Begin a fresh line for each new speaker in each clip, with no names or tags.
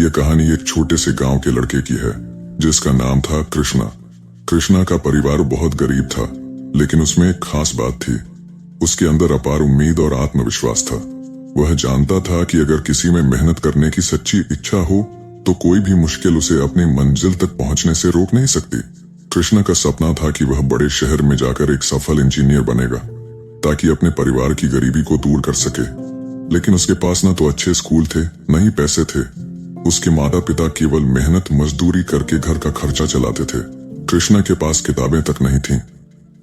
यह कहानी एक छोटे से गांव के लड़के की है जिसका नाम था कृष्णा। कृष्णा का परिवार बहुत गरीब था, लेकिन उसमें एक खास बात थी। उसके अंदर अपार उम्मीद और आत्मविश्वास था। वह जानता था कि अगर किसी में मेहनत करने की सच्ची इच्छा हो तो कोई भी मुश्किल उसे अपनी मंजिल तक पहुंचने से रोक नहीं सकती। कृष्णा का सपना था कि वह बड़े शहर में जाकर एक सफल इंजीनियर बनेगा ताकि अपने परिवार की गरीबी को दूर कर सके। लेकिन उसके पास न तो अच्छे स्कूल थे, न ही पैसे थे। उसके माता पिता केवल मेहनत मजदूरी करके घर का खर्चा चलाते थे। कृष्णा के पास किताबें तक नहीं थीं,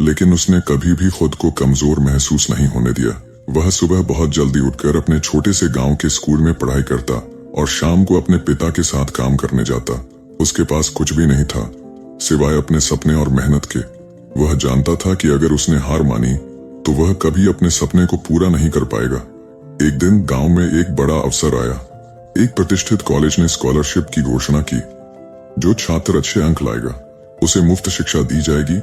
लेकिन उसने कभी भी खुद को कमजोर महसूस नहीं होने दिया। वह सुबह बहुत जल्दी उठकर अपने छोटे से गांव के स्कूल में पढ़ाई करता और शाम को अपने पिता के साथ काम करने जाता। उसके पास कुछ भी नहीं था सिवाय अपने सपने और मेहनत के। वह जानता था कि अगर उसने हार मानी तो वह कभी अपने सपने को पूरा नहीं कर पाएगा। एक दिन गांव में एक बड़ा अवसर आया। एक प्रतिष्ठित कॉलेज ने स्कॉलरशिप की घोषणा की। जो छात्र अच्छे अंक लाएगा उसे मुफ्त शिक्षा दी जाएगी।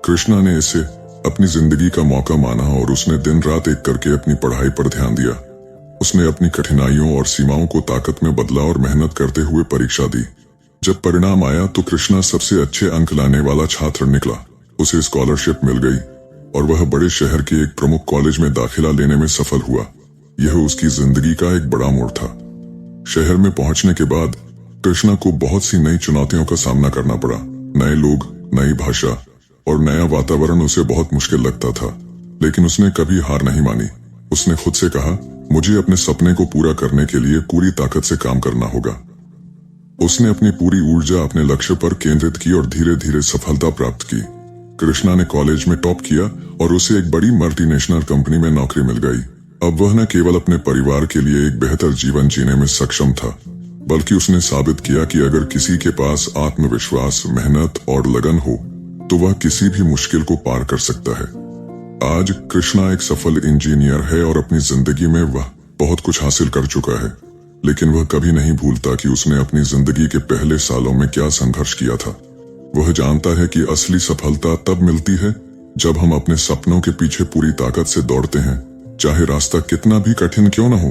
कृष्णा ने इसे अपनी जिंदगी का मौका माना और उसने दिन रात एक करके अपनी पढ़ाई पर ध्यान दिया। उसने अपनी कठिनाइयों और सीमाओं को ताकत में बदला और मेहनत करते हुए परीक्षा दी। जब परिणाम आया तो कृष्णा सबसे अच्छे अंक लाने वाला छात्र निकला। उसे स्कॉलरशिप मिल गई और वह बड़े शहर के एक प्रमुख कॉलेज में दाखिला लेने में सफल हुआ। यह उसकी जिंदगी का एक बड़ा मोड़ था। शहर में पहुंचने के बाद कृष्णा को बहुत सी नई चुनौतियों का सामना करना पड़ा। नए लोग, नई भाषा और नया वातावरण उसे बहुत मुश्किल लगता था, लेकिन उसने कभी हार नहीं मानी। उसने खुद से कहा, मुझे अपने सपने को पूरा करने के लिए पूरी ताकत से काम करना होगा। उसने अपनी पूरी ऊर्जा अपने लक्ष्य पर केंद्रित की और धीरे धीरे सफलता प्राप्त की। कृष्णा ने कॉलेज में टॉप किया और उसे एक बड़ी मल्टीनेशनल कंपनी में नौकरी मिल गई। अब वह न केवल अपने परिवार के लिए एक बेहतर जीवन जीने में सक्षम था, बल्कि उसने साबित किया कि अगर किसी के पास आत्मविश्वास, मेहनत और लगन हो तो वह किसी भी मुश्किल को पार कर सकता है। आज कृष्णा एक सफल इंजीनियर है और अपनी जिंदगी में वह बहुत कुछ हासिल कर चुका है, लेकिन वह कभी नहीं भूलता कि उसने अपनी जिंदगी के पहले सालों में क्या संघर्ष किया था। वह जानता है कि असली सफलता तब मिलती है जब हम अपने सपनों के पीछे पूरी ताकत से दौड़ते हैं, चाहे रास्ता कितना भी कठिन क्यों न हो।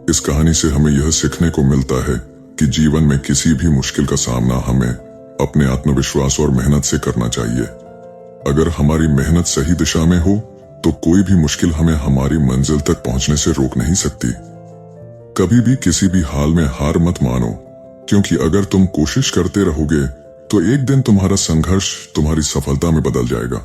इस कहानी से हमें यह सीखने को मिलता है कि जीवन में किसी भी मुश्किल का सामना हमें अपने आत्मविश्वास और मेहनत से करना चाहिए। अगर हमारी मेहनत सही दिशा में हो तो कोई भी मुश्किल हमें हमारी मंजिल तक पहुंचने से रोक नहीं सकती। कभी भी किसी भी हाल में हार मत मानो, क्योंकि अगर तुम कोशिश करते रहोगे तो एक दिन तुम्हारा संघर्ष तुम्हारी सफलता में बदल जाएगा।